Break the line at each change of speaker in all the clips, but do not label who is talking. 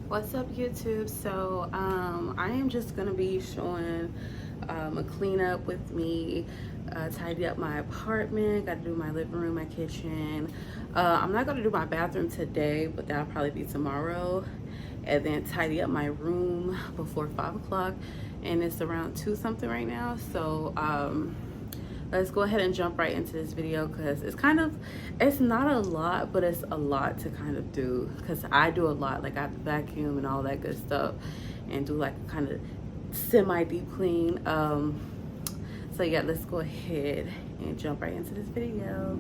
What's up, YouTube? So I am just gonna be showing a cleanup with me, tidy up my apartment, got to do my living room, my kitchen. I'm not gonna do my bathroom today, but that'll probably be tomorrow, and then tidy up my room before 5 o'clock, and it's around 2 something right now. So let's go ahead and jump right into this video, because it's not a lot, but it's a lot to kind of do, because I do a lot. Like, I have to vacuum and all that good stuff and do like kind of semi deep clean. So yeah, let's go ahead and jump right into this video.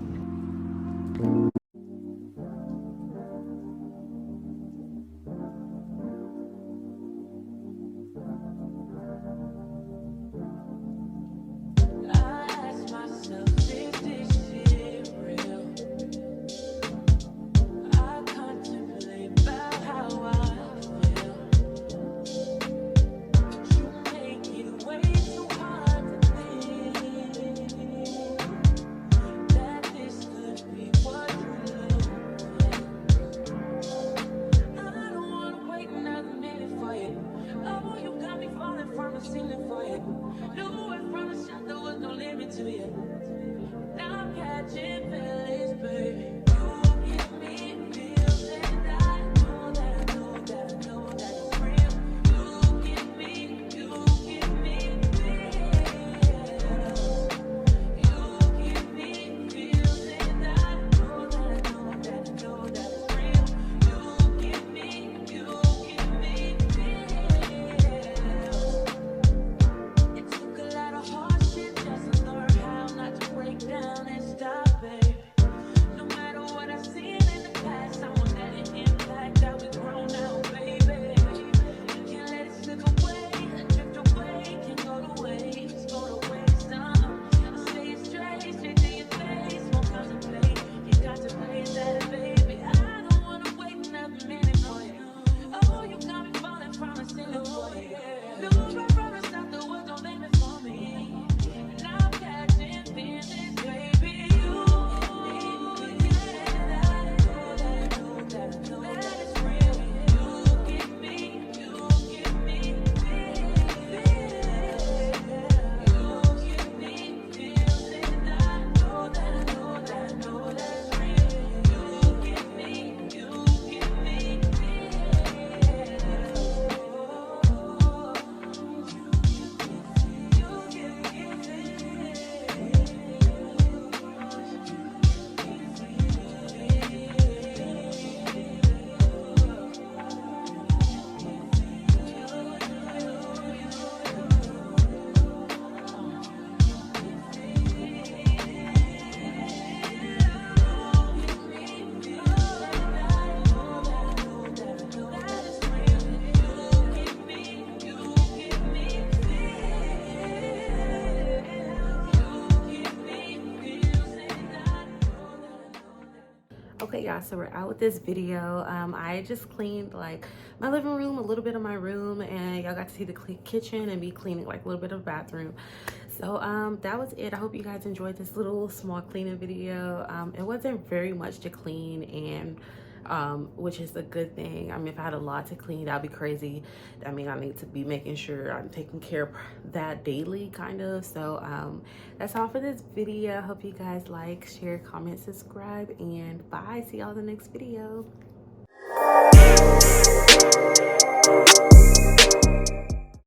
Okay, y'all, so we're out with this video. I just cleaned like my living room, a little bit of my room, and y'all got to see the kitchen and me cleaning like a little bit of the bathroom. So that was it. I hope you guys enjoyed this little small cleaning video. It wasn't very much to clean, and which is a good thing. I mean, if I had a lot to clean, that'd be crazy. I mean, I need to be making sure I'm taking care of that daily, kind of. So that's all for this video. Hope you guys like, share, comment, subscribe, and bye. See y'all in the next video.